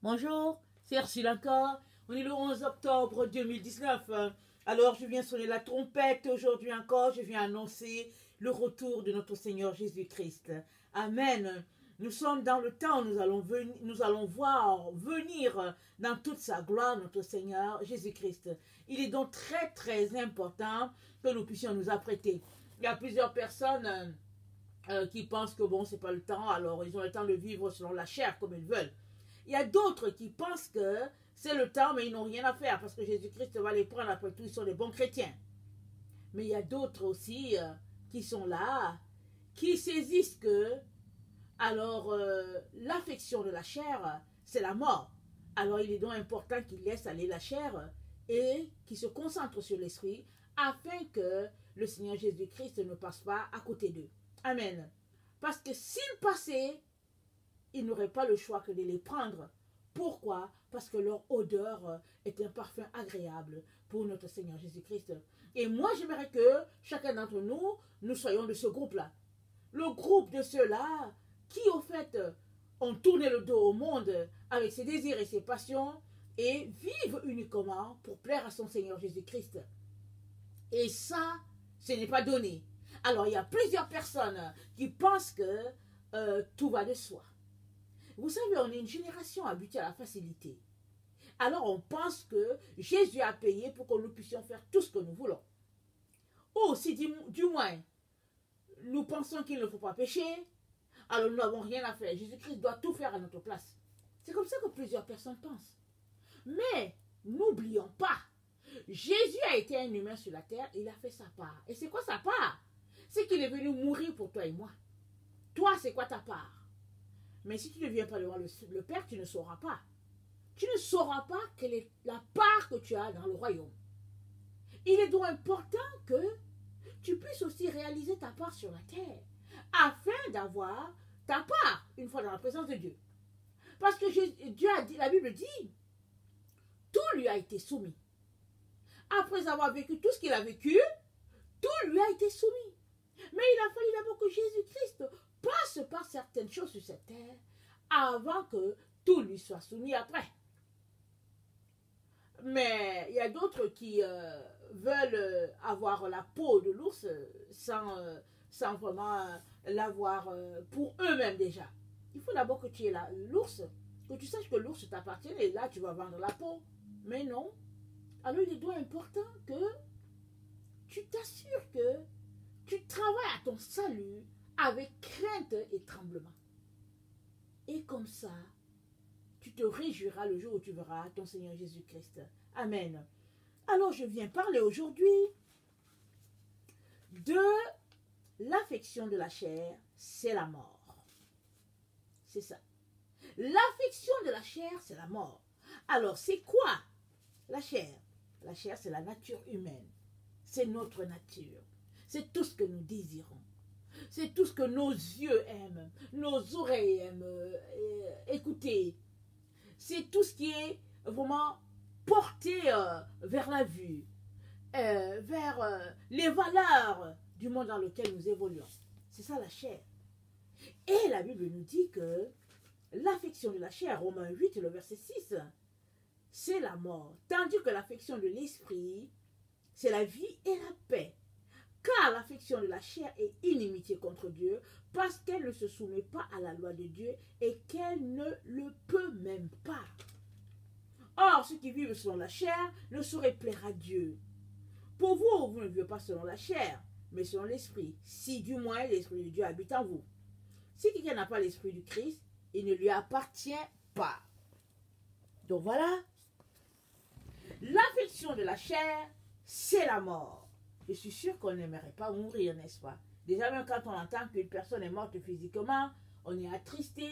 Bonjour, c'est Ursula encore. On est le 11 octobre 2019. Alors, je viens sonner la trompette aujourd'hui encore. Je viens annoncer le retour de notre Seigneur Jésus-Christ. Amen. Nous sommes dans le temps où nous allons voir venir dans toute sa gloire notre Seigneur Jésus-Christ. Il est donc très très important que nous puissions nous apprêter. Il y a plusieurs personnes qui pensent que bon, c'est pas le temps, alors ils ont le temps de vivre selon la chair comme ils veulent. Il y a d'autres qui pensent que c'est le temps, mais ils n'ont rien à faire parce que Jésus-Christ va les prendre après tout, ils sont des bons chrétiens. Mais il y a d'autres aussi qui sont là, qui saisissent que, alors, l'affection de la chair, c'est la mort. Alors, il est donc important qu'ils laissent aller la chair et qu'ils se concentrent sur l'esprit afin que le Seigneur Jésus-Christ ne passe pas à côté d'eux. Amen. Parce que s'il passait, ils n'auraient pas le choix que de les prendre. Pourquoi? Parce que leur odeur est un parfum agréable pour notre Seigneur Jésus-Christ. Et moi, j'aimerais que chacun d'entre nous, nous soyons de ce groupe-là. Le groupe de ceux-là qui, au fait, ont tourné le dos au monde avec ses désirs et ses passions et vivent uniquement pour plaire à son Seigneur Jésus-Christ. Et ça, ce n'est pas donné. Alors, il y a plusieurs personnes qui pensent que tout va de soi. Vous savez, on est une génération habituée à la facilité. Alors on pense que Jésus a payé pour que nous puissions faire tout ce que nous voulons. Ou si du moins, nous pensons qu'il ne faut pas pécher, alors nous n'avons rien à faire. Jésus-Christ doit tout faire à notre place. C'est comme ça que plusieurs personnes pensent. Mais n'oublions pas, Jésus a été un humain sur la terre, il a fait sa part. Et c'est quoi sa part? C'est qu'il est venu mourir pour toi et moi. Toi, c'est quoi ta part? Mais si tu ne viens pas devant le Père, tu ne sauras pas. Tu ne sauras pas quelle est la part que tu as dans le royaume. Il est donc important que tu puisses aussi réaliser ta part sur la terre, afin d'avoir ta part une fois dans la présence de Dieu. Parce que Dieu a dit, la Bible dit, tout lui a été soumis. Après avoir vécu tout ce qu'il a vécu, tout lui a été soumis. Mais il a fallu d'abord que Jésus-Christ passe par certaines choses sur cette terre avant que tout lui soit soumis après. Mais il y a d'autres qui veulent avoir la peau de l'ours sans vraiment l'avoir pour eux-mêmes déjà. Il faut d'abord que tu aies l'ours, que tu saches que l'ours t'appartient et là tu vas vendre la peau. Mais non. Alors il est donc important que tu t'assures que tu travailles à ton salut avec crainte et tremblement. Et comme ça, tu te réjouiras le jour où tu verras ton Seigneur Jésus-Christ. Amen. Alors je viens parler aujourd'hui de l'affection de la chair, c'est la mort. C'est ça. L'affection de la chair, c'est la mort. Alors c'est quoi la chair? La chair, c'est la nature humaine. C'est notre nature. C'est tout ce que nous désirons. C'est tout ce que nos yeux aiment, nos oreilles aiment écouter. C'est tout ce qui est vraiment porté vers la vue, vers les valeurs du monde dans lequel nous évoluons. C'est ça la chair. Et la Bible nous dit que l'affection de la chair, Romains 8, le verset 6, c'est la mort. Tandis que l'affection de l'esprit, c'est la vie et la paix. Car l'affection de la chair est inimitié contre Dieu, parce qu'elle ne se soumet pas à la loi de Dieu et qu'elle ne le peut même pas. Or, ceux qui vivent selon la chair ne sauraient plaire à Dieu. Pour vous, vous ne vivez pas selon la chair, mais selon l'esprit, si du moins l'esprit de Dieu habite en vous. Si quelqu'un n'a pas l'esprit du Christ, il ne lui appartient pas. Donc voilà, l'affection de la chair, c'est la mort. Je suis sûre qu'on n'aimerait pas mourir, n'est-ce pas? Déjà, même quand on entend qu'une personne est morte physiquement, on est attristé.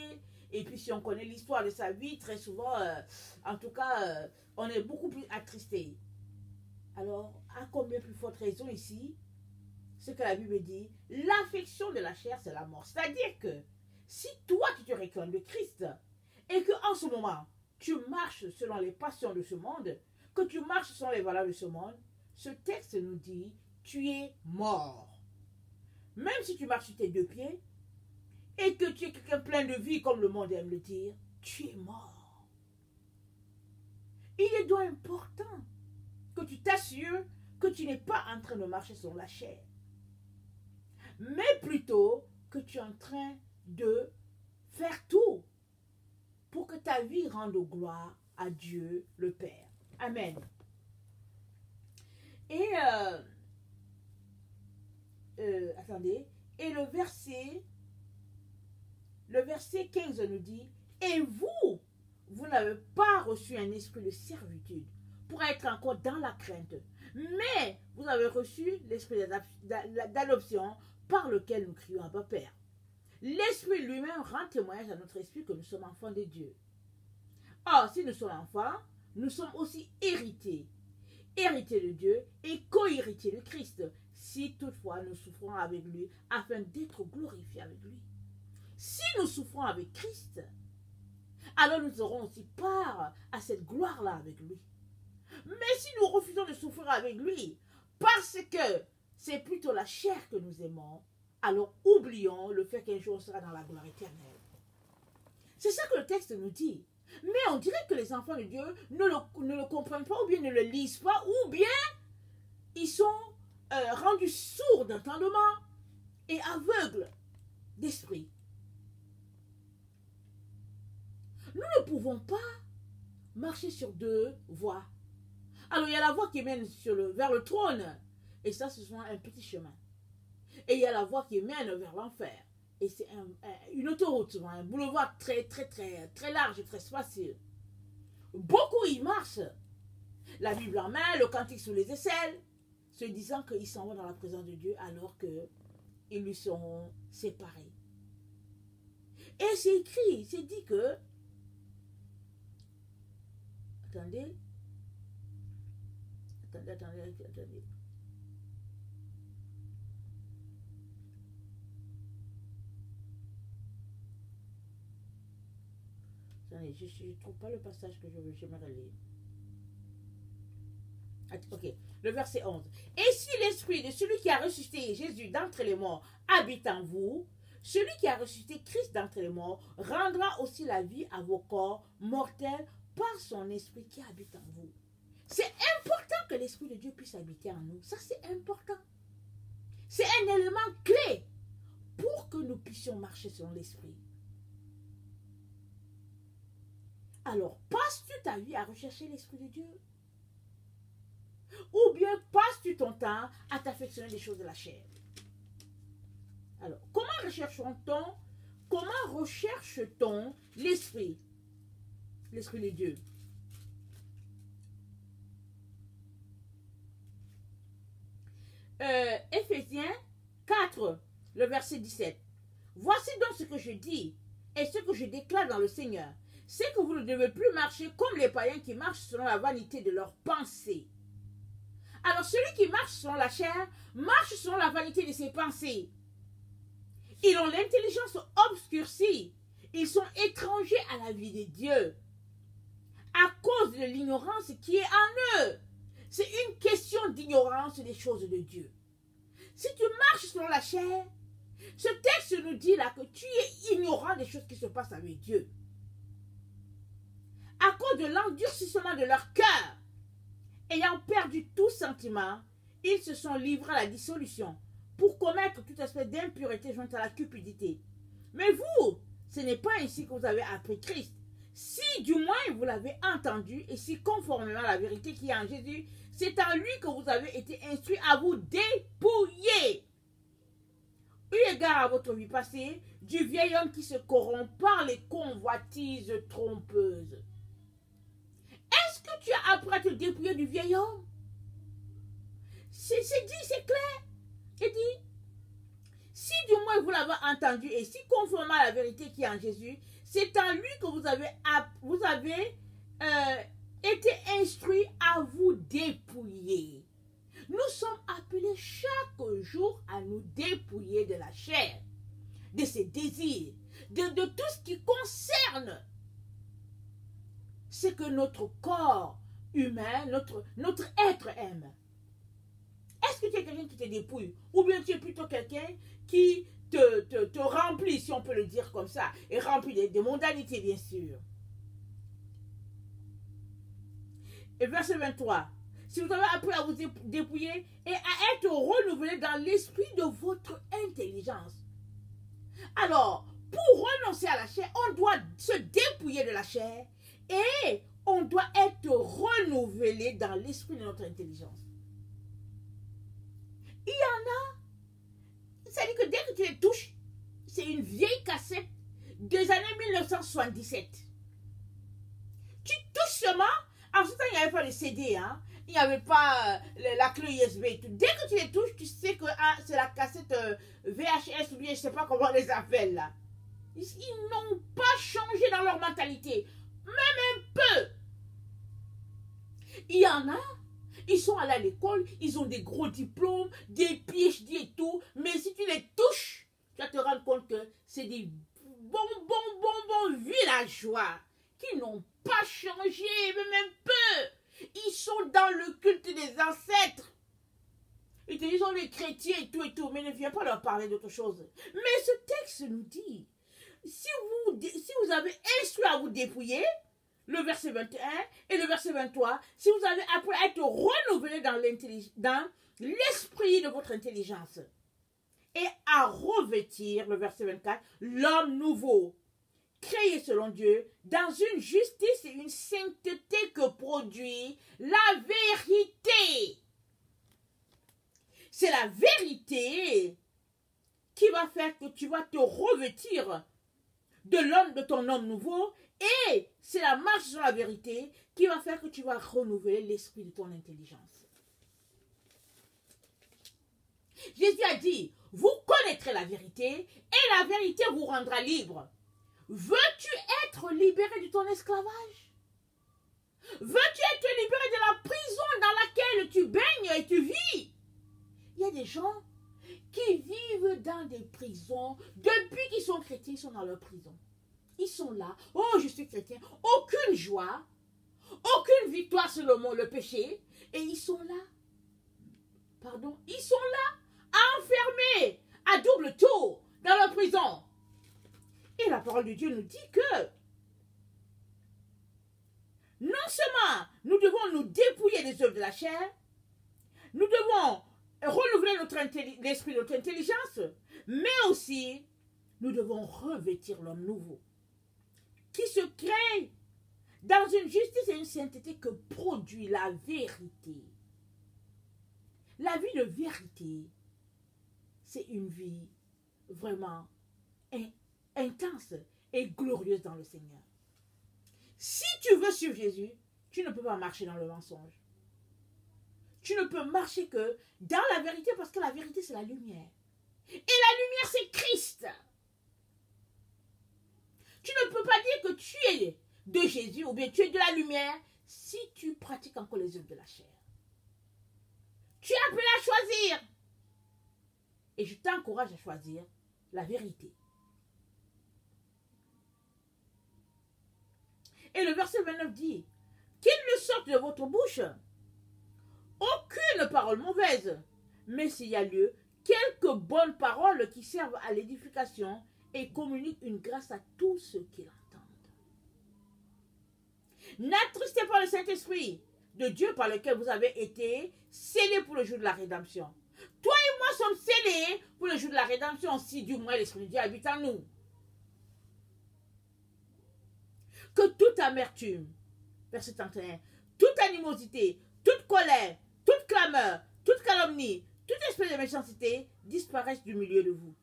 Et puis, si on connaît l'histoire de sa vie, très souvent, en tout cas, on est beaucoup plus attristé. Alors, à combien plus forte raison ici, ce que la Bible dit, l'affection de la chair, c'est la mort. C'est-à-dire que, si toi, tu te réclames de Christ, et qu'en ce moment, tu marches selon les passions de ce monde, que tu marches selon les valeurs de ce monde, ce texte nous dit, tu es mort. Même si tu marches sur tes deux pieds et que tu es quelqu'un plein de vie, comme le monde aime le dire, tu es mort. est donc important que tu t'assures que tu n'es pas en train de marcher sur la chair, mais plutôt que tu es en train de faire tout pour que ta vie rende gloire à Dieu le Père. Amen. Et attendez, et le verset 15 nous dit, et vous, vous n'avez pas reçu un esprit de servitude pour être encore dans la crainte, mais vous avez reçu l'esprit d'adoption par lequel nous crions Abba Père. L'esprit lui-même rend témoignage à notre esprit que nous sommes enfants de Dieu. Or, si nous sommes enfants, nous sommes aussi héritiers de Dieu et co-héritiers de Christ, si toutefois nous souffrons avec lui, afin d'être glorifiés avec lui. Si nous souffrons avec Christ, alors nous aurons aussi part à cette gloire-là avec lui. Mais si nous refusons de souffrir avec lui, parce que c'est plutôt la chair que nous aimons, alors oublions le fait qu'un jour on sera dans la gloire éternelle. C'est ça que le texte nous dit. Mais on dirait que les enfants de Dieu ne le comprennent pas, ou bien ne le lisent pas, ou bien ils sont rendus sourds d'entendement et aveugles d'esprit. Nous ne pouvons pas marcher sur deux voies. Alors il y a la voie qui mène vers le trône, et ça ce sont un petit chemin. Et il y a la voie qui mène vers l'enfer. Et c'est une autoroute, un boulevard très large et très spacieux. Beaucoup y marchent. La Bible en main, le cantique sous les aisselles, se disant qu'ils s'en vont dans la présence de Dieu alors qu'ils lui seront séparés. Et c'est écrit, c'est dit que... Attendez. Je ne trouve pas le passage que j'aimerais lire. Ok, le verset 11. Et si l'esprit de celui qui a ressuscité Jésus d'entre les morts habite en vous, celui qui a ressuscité Christ d'entre les morts rendra aussi la vie à vos corps mortels par son esprit qui habite en vous. C'est important que l'esprit de Dieu puisse habiter en nous. Ça, c'est important. C'est un élément clé pour que nous puissions marcher selon l'esprit. Alors, passes-tu ta vie à rechercher l'Esprit de Dieu? Ou bien passes-tu ton temps à t'affectionner des choses de la chair? Alors, comment recherche-t-on l'Esprit? L'Esprit de Dieu. Éphésiens 4, le verset 17. Voici donc ce que je dis et ce que je déclare dans le Seigneur. C'est que vous ne devez plus marcher comme les païens qui marchent selon la vanité de leurs pensées. Alors celui qui marche selon la chair, marche selon la vanité de ses pensées. Ils ont l'intelligence obscurcie. Ils sont étrangers à la vie de Dieu. À cause de l'ignorance qui est en eux. C'est une question d'ignorance des choses de Dieu. Si tu marches selon la chair, ce texte nous dit là que tu es ignorant des choses qui se passent avec Dieu. À cause de l'endurcissement de leur cœur, ayant perdu tout sentiment, ils se sont livrés à la dissolution pour commettre toute espèce d'impureté jointe à la cupidité. Mais vous, ce n'est pas ainsi que vous avez appris Christ. Si du moins vous l'avez entendu et si conformément à la vérité qui est en Jésus, c'est en lui que vous avez été instruits à vous dépouiller. Eu égard à votre vie passée, du vieil homme qui se corrompt par les convoitises trompeuses. Est-ce que tu as appris à te dépouiller du vieil homme? C'est dit, c'est clair. C'est dit. Si du moins vous l'avez entendu et si conformément à la vérité qui est en Jésus, c'est en lui que vous avez été instruits à vous dépouiller. Nous sommes appelés chaque jour à nous dépouiller de la chair, de ses désirs, de tout ce qui concerne ce que notre corps humain, notre être aime. Est-ce que tu es quelqu'un qui te dépouille? Ou bien tu es plutôt quelqu'un qui te remplit, si on peut le dire comme ça, et remplit de mondanités, bien sûr. Et verset 23. Si vous avez appris à vous dépouiller et à être renouvelé dans l'esprit de votre intelligence. Alors, pour renoncer à la chair, on doit se dépouiller de la chair et on doit être renouvelé dans l'esprit de notre intelligence. Il y en a, c'est-à-dire que dès que tu les touches, c'est une vieille cassette des années 1977. Tu touches seulement, en ce temps, il n'y avait pas de CD, hein? Il n'y avait pas la clé USB et tout. Dès que tu les touches, tu sais que c'est la cassette VHS ou bien je ne sais pas comment on les appelle là. Ils n'ont pas changé dans leur mentalité, même un peu. Il y en a, ils sont allés à l'école, ils ont des gros diplômes, des PhD et tout, mais si tu les touches, tu vas te rendre compte que c'est des bons villageois qui n'ont pas changé, même un peu. Ils sont dans le culte des ancêtres. Ils te disent, on est chrétiens et tout, mais ne viens pas leur parler d'autre chose. Mais ce texte nous dit, si vous avez instruit à vous dépouiller, le verset 21 et le verset 23, si vous avez appris à être renouvelé dans l'esprit de votre intelligence et à revêtir, le verset 24, l'homme nouveau, créé selon Dieu, dans une justice et une sainteté que produit la vérité. C'est la vérité qui va faire que tu vas te revêtir de ton homme nouveau, et c'est la marche sur la vérité qui va faire que tu vas renouveler l'esprit de ton intelligence. Jésus a dit, vous connaîtrez la vérité et la vérité vous rendra libre. Veux-tu être libéré de ton esclavage? Veux-tu être libéré de la prison dans laquelle tu baignes et tu vis? Il y a des gens qui vivent dans des prisons. Depuis qu'ils sont chrétiens, ils sont dans leur prison. Ils sont là. Oh, je suis chrétien. Aucune joie. Aucune victoire sur le péché. Et ils sont là. Pardon. Ils sont là, enfermés à double tour dans leur prison. Et la parole de Dieu nous dit que non seulement nous devons nous dépouiller des œuvres de la chair, nous devons renouveler l'esprit de notre intelligence, mais aussi nous devons revêtir l'homme nouveau qui se crée dans une justice et une sainteté que produit la vérité. La vie de vérité, c'est une vie vraiment intense et glorieuse dans le Seigneur. Si tu veux suivre Jésus, tu ne peux pas marcher dans le mensonge. Tu ne peux marcher que dans la vérité, parce que la vérité, c'est la lumière. Et la lumière, c'est Christ. Tu ne peux pas dire que tu es de Jésus ou bien tu es de la lumière si tu pratiques encore les œuvres de la chair. Tu es appelé à choisir. Et je t'encourage à choisir la vérité. Et le verset 29 dit, qu'il ne sorte de votre bouche aucune parole mauvaise, mais s'il y a lieu, quelques bonnes paroles qui servent à l'édification et communiquent une grâce à tous ceux qui l'entendent. N'attristez pas le Saint-Esprit de Dieu par lequel vous avez été scellés pour le jour de la rédemption. Toi et moi sommes scellés pour le jour de la rédemption, si du moins l'Esprit de Dieu habite en nous. Que toute amertume, verset 31, toute animosité, toute colère, toute clameur, toute calomnie, tout esprit de méchanceté disparaissent du milieu de vous.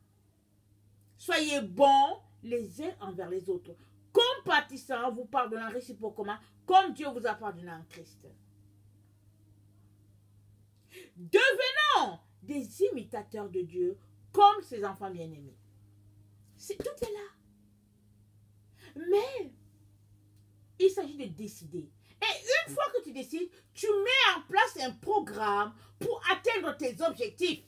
Soyez bons les uns envers les autres, compatissants, vous pardonnant réciproquement, comme Dieu vous a pardonné en Christ. Devenons des imitateurs de Dieu, comme ses enfants bien-aimés. Tout est là. Mais il s'agit de décider. Et une fois que tu décides, tu mets en place un programme pour atteindre tes objectifs.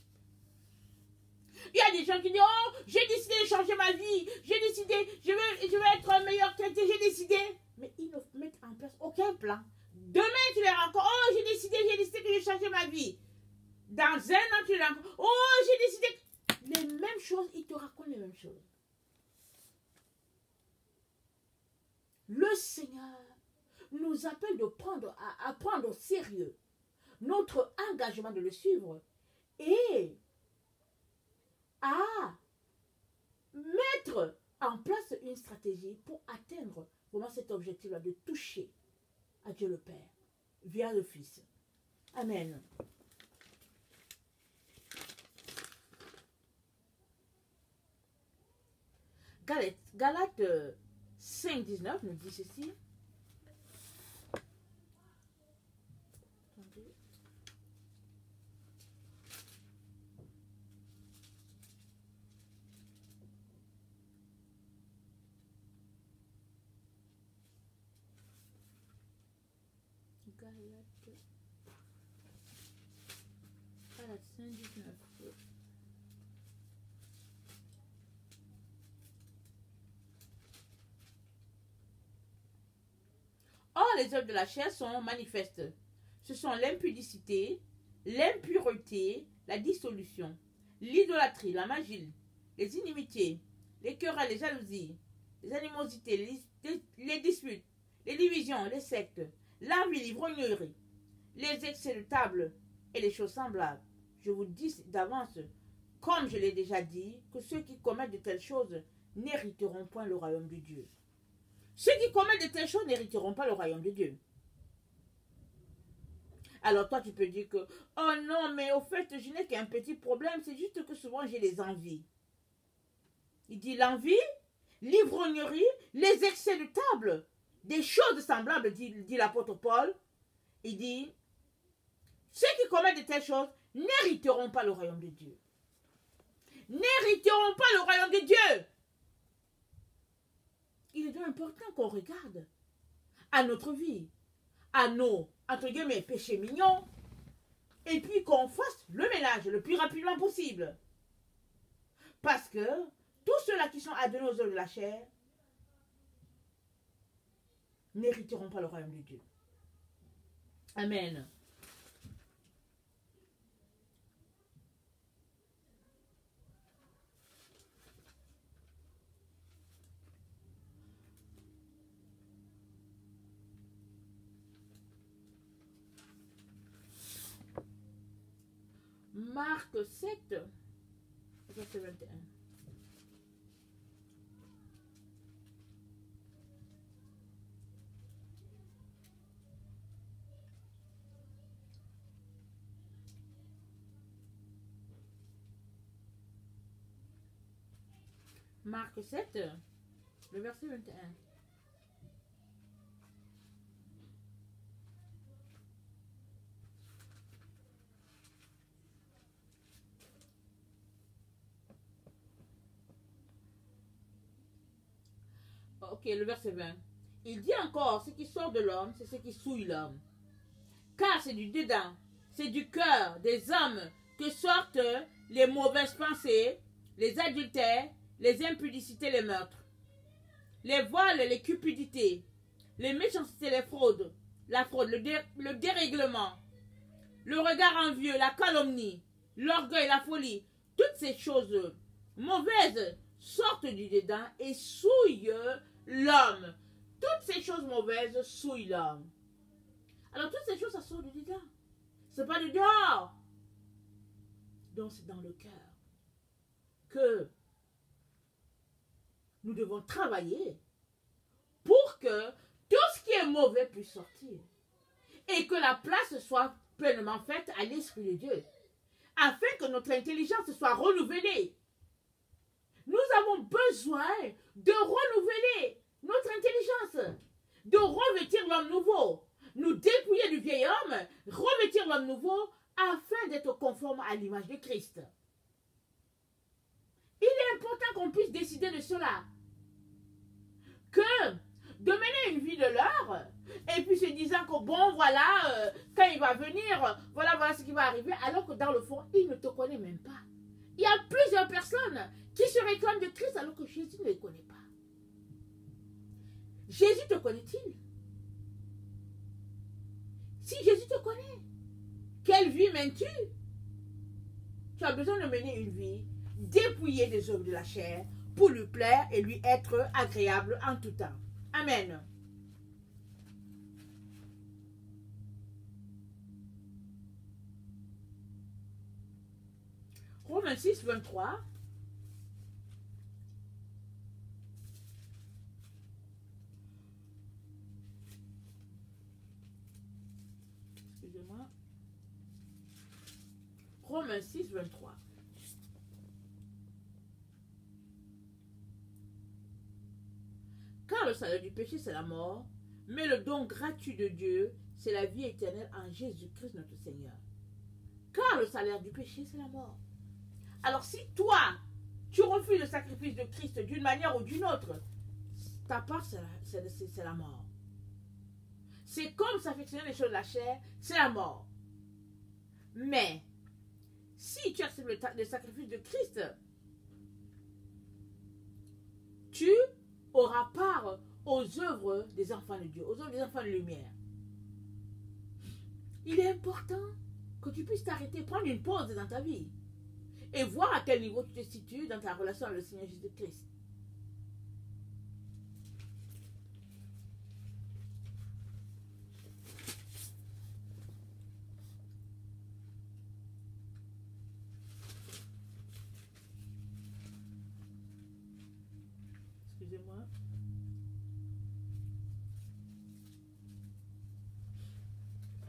Il y a des gens qui disent, oh, j'ai décidé de changer ma vie, j'ai décidé, je vais être un meilleur chrétien, j'ai décidé. Mais ils ne mettent en place aucun plan. Demain, tu les rencontres, oh, j'ai décidé que j'ai changé ma vie. Dans un an, tu les rencontres, oh, j'ai décidé. Les mêmes choses, ils te racontent les mêmes choses. Le Seigneur nous nous appelle à prendre au sérieux notre engagement de le suivre et à mettre en place une stratégie pour atteindre vraiment cet objectif-là de toucher à Dieu le Père via le Fils. Amen. Galates 5, 19 nous dit ceci. Galates 5, 19. Or, les œuvres de la chair sont manifestes. Ce sont l'impudicité, l'impureté, la dissolution, l'idolâtrie, la magie, les inimitiés, les querelles, les jalousies, les animosités, les disputes, les divisions, les sectes, l'envie, l'ivrognerie, les excès de table et les choses semblables. Je vous dis d'avance, comme je l'ai déjà dit, que ceux qui commettent de telles choses n'hériteront point le royaume de Dieu. Ceux qui commettent de telles choses n'hériteront pas le royaume de Dieu. Alors toi, tu peux dire que, oh non, mais au fait, je n'ai qu'un petit problème, c'est juste que souvent j'ai des envies. Il dit l'envie, l'ivrognerie, les excès de table, des choses semblables, dit l'apôtre Paul. Il dit, ceux qui commettent de telles choses n'hériteront pas le royaume de Dieu. N'hériteront pas le royaume de Dieu. Il est donc important qu'on regarde à notre vie, à nos, entre guillemets, péchés mignons, et puis qu'on fasse le ménage le plus rapidement possible. Parce que tous ceux-là qui sont adonnés aux œuvres de la chair n'hériteront pas le royaume de Dieu. Amen. Marc 7, verset 21. Marc 7, le verset 21. Ok, le verset 20. Il dit encore, ce qui sort de l'homme, c'est ce qui souille l'homme. Car c'est du dedans, c'est du cœur des hommes que sortent les mauvaises pensées, les adultères, les impudicités, les meurtres, les voiles, les cupidités, les méchancetés, les fraudes, la fraude, le dérèglement, le regard envieux, la calomnie, l'orgueil, la folie. Toutes ces choses mauvaises sortent du dedans et souillent l'homme. Toutes ces choses mauvaises souillent l'homme. Alors toutes ces choses, ça sort du dedans. C'est pas du dehors. Donc c'est dans le cœur que nous devons travailler pour que tout ce qui est mauvais puisse sortir. Et que la place soit pleinement faite à l'Esprit de Dieu. Afin que notre intelligence soit renouvelée. Nous avons besoin de renouveler notre intelligence, de revêtir l'homme nouveau, nous dépouiller du vieil homme, revêtir l'homme nouveau afin d'être conforme à l'image de Christ. Il est important qu'on puisse décider de cela. Que de mener une vie de l'heure et puis se disant que bon voilà, quand il va venir, voilà ce qui va arriver, alors que dans le fond, il ne te connaît même pas. Il y a plusieurs personnes qui se réclament de Christ alors que Jésus ne les connaît pas. Jésus te connaît-il? Si Jésus te connaît, quelle vie mènes-tu? Tu as besoin de mener une vie dépouillée des œuvres de la chair pour lui plaire et lui être agréable en tout temps. Amen. Romains 6, 23. Excusez-moi. Romains 6, 23. Car le salaire du péché, c'est la mort, mais le don gratuit de Dieu, c'est la vie éternelle en Jésus-Christ notre Seigneur. Car le salaire du péché, c'est la mort. Alors si toi, tu refuses le sacrifice de Christ d'une manière ou d'une autre, ta part, c'est la mort. C'est comme s'affectionner les choses de la chair, c'est la mort. Mais, si tu acceptes le sacrifice de Christ, tu auras part aux œuvres des enfants de Dieu, aux œuvres des enfants de lumière. Il est important que tu puisses t'arrêter, prendre une pause dans ta vie et voir à quel niveau tu te situes dans ta relation avec le Seigneur Jésus-Christ. Excusez-moi.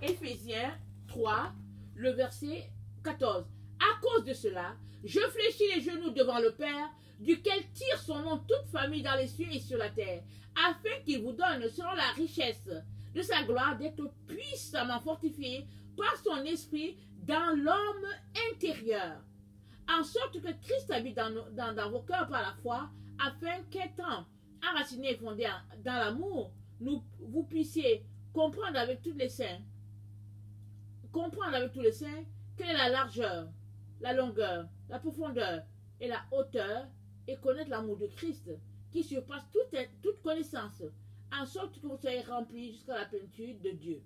Éphésiens 3, le verset 14. À cause de cela, je fléchis les genoux devant le Père, duquel tire son nom toute famille dans les cieux et sur la terre, afin qu'il vous donne, selon la richesse de sa gloire, d'être puissamment fortifié par son esprit dans l'homme intérieur, en sorte que Christ habite dans vos cœurs par la foi, afin qu'étant enracinés et fondés dans l'amour, vous puissiez comprendre avec tous les saints quelle est la largeur, la longueur, la profondeur et la hauteur, et connaître l'amour de Christ qui surpasse toute connaissance, en sorte que vous soyez remplis jusqu'à la plénitude de Dieu.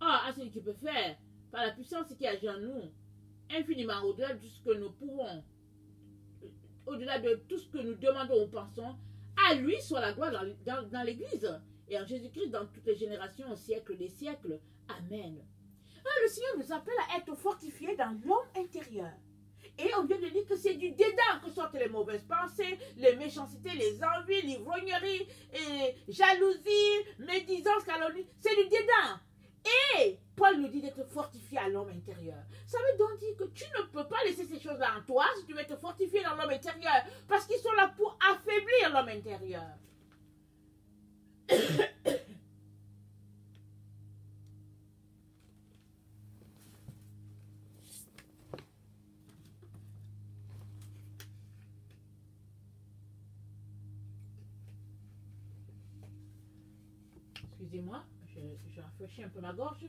Or, à celui qui peut faire, par la puissance qui agit en nous, infiniment au-delà de ce que nous pouvons, au-delà de tout ce que nous demandons ou pensons, à lui soit la gloire dans l'Église et en Jésus-Christ dans toutes les générations, au siècle des siècles. Amen. Le Seigneur nous appelle à être fortifiés dans l'homme intérieur. Et on vient de dire que c'est du dédain que sortent les mauvaises pensées, les méchancetés, les envies, l'ivrognerie, jalousie, médisance, calomnie. C'est du dédain. Et Paul nous dit d'être fortifié à l'homme intérieur. Ça veut donc dire que tu ne peux pas laisser ces choses-là en toi si tu veux te fortifier dans l'homme intérieur. Parce qu'ils sont là pour affaiblir l'homme intérieur. Excusez-moi, je rafraîchis un peu ma gorge.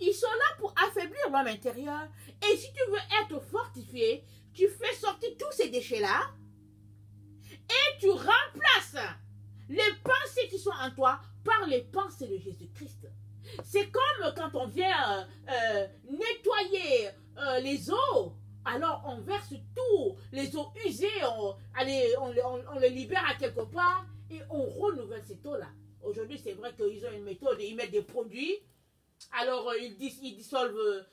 Ils sont là pour affaiblir l'homme intérieur. Et si tu veux être fortifié, tu fais sortir tous ces déchets-là et tu remplaces les pensées qui sont en toi par les pensées de Jésus-Christ. C'est comme quand on vient nettoyer les eaux. Alors on verse tout, les eaux usées, on les libère à quelque part et on renouvelle cette eau-là. Aujourd'hui, c'est vrai qu'ils ont une méthode, ils mettent des produits, alors ils dissolvent,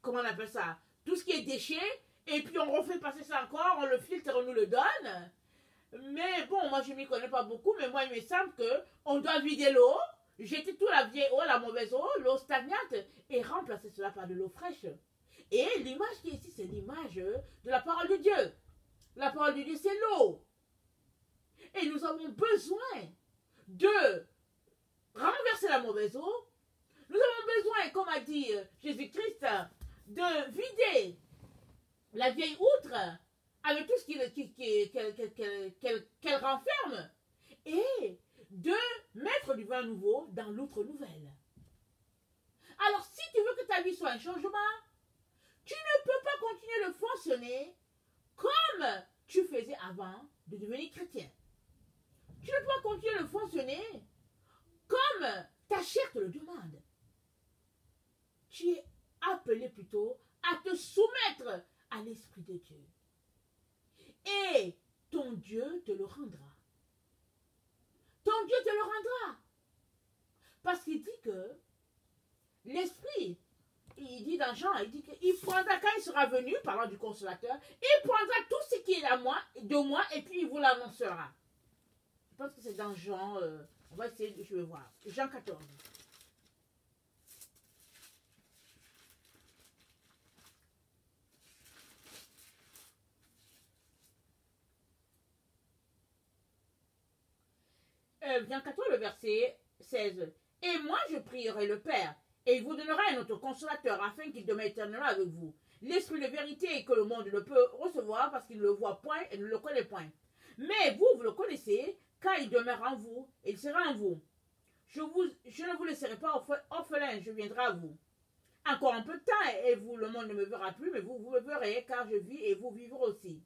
comment on appelle ça, tout ce qui est déchets, et puis on refait passer ça encore, on le filtre, on nous le donne. Mais bon, moi je ne m'y connais pas beaucoup, mais moi il me semble qu'on doit vider l'eau, jeter toute la vieille eau, la mauvaise eau, l'eau stagnante, et remplacer cela par de l'eau fraîche. Et l'image qui est ici, c'est l'image de la parole de Dieu. La parole de Dieu, c'est l'eau. Et nous avons besoin de renverser la mauvaise eau. Nous avons besoin, comme a dit Jésus-Christ, de vider la vieille outre avec tout ce qu'elle renferme et de mettre du vin nouveau dans l'outre nouvelle. Alors, si tu veux que ta vie soit un changement, tu ne peux pas continuer de fonctionner comme tu faisais avant de devenir chrétien. Tu ne peux pas continuer de fonctionner comme ta chair te le demande. Tu es appelé plutôt à te soumettre à l'Esprit de Dieu. Et ton Dieu te le rendra. Ton Dieu te le rendra. Parce qu'il dit que l'Esprit, il dit dans dans Jean, il dit qu'il prendra, quand il sera venu, parlant du consolateur, il prendra tout ce qui est à moi, de moi, et puis il vous l'annoncera. Je pense que c'est dans Jean, on va essayer, je vais voir, Jean 14. Jean 14, le verset 16. Et moi, je prierai le Père, et il vous donnera un autre consolateur, afin qu'il demeure éternellement avec vous. L'esprit de vérité que le monde ne peut recevoir, parce qu'il ne le voit point et ne le connaît point. Mais vous, vous le connaissez, car il demeure en vous, et il sera en vous. Je ne vous laisserai pas orphelin, je viendrai à vous. Encore un peu de temps, et vous, le monde ne me verra plus, mais vous, vous me verrez, car je vis, et vous vivrez aussi.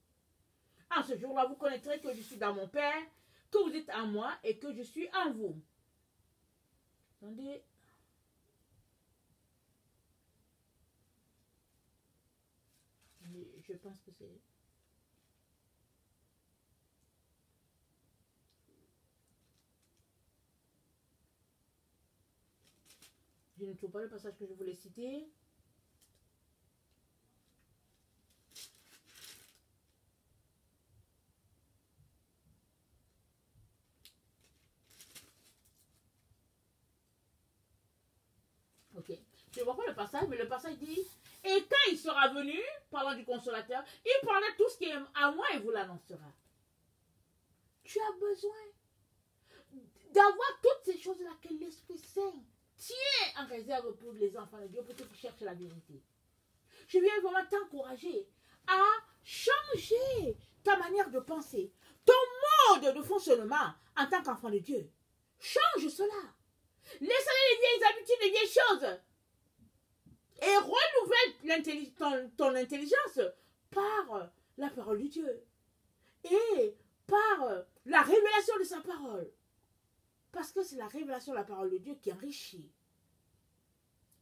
En ce jour-là, vous connaîtrez que je suis dans mon Père, que vous êtes en moi, et que je suis en vous. Attendez. Je pense que c'est... Je ne trouve pas le passage que je voulais citer. Ok. Je ne vois pas le passage, mais le passage dit... Et quand il sera venu, parlant du consolateur, il prendra tout ce qui est à moi et vous l'annoncera. Tu as besoin d'avoir toutes ces choses-là que l'Esprit Saint tient en réserve pour les enfants de Dieu, pour ceux qui cherchent la vérité. Je viens vraiment t'encourager à changer ta manière de penser, ton mode de fonctionnement en tant qu'enfant de Dieu. Change cela. Laisse aller les vieilles habitudes, les vieilles choses. Et renouvelle ton intelligence par la parole de Dieu. Et par la révélation de sa parole. Parce que c'est la révélation de la parole de Dieu qui enrichit.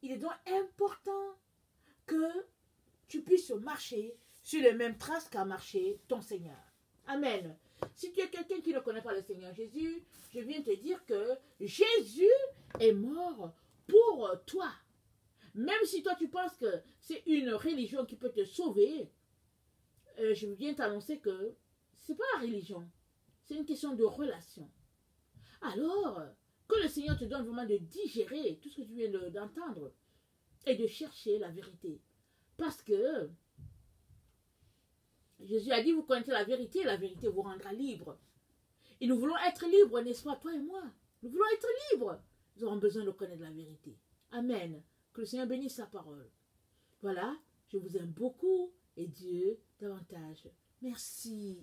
Il est donc important que tu puisses marcher sur les mêmes traces qu'a marché ton Seigneur. Amen. Si tu es quelqu'un qui ne connaît pas le Seigneur Jésus, je viens te dire que Jésus est mort pour toi. Même si toi tu penses que c'est une religion qui peut te sauver, je viens t'annoncer que ce n'est pas la religion. C'est une question de relation. Alors, que le Seigneur te donne vraiment de digérer tout ce que tu viens d'entendre et de chercher la vérité. Parce que Jésus a dit, vous connaissez la vérité vous rendra libre. Et nous voulons être libres, n'est-ce pas, toi et moi? Nous voulons être libres. Nous aurons besoin de connaître la vérité. Amen. Que le Seigneur bénisse sa parole. Voilà, je vous aime beaucoup et Dieu davantage. Merci.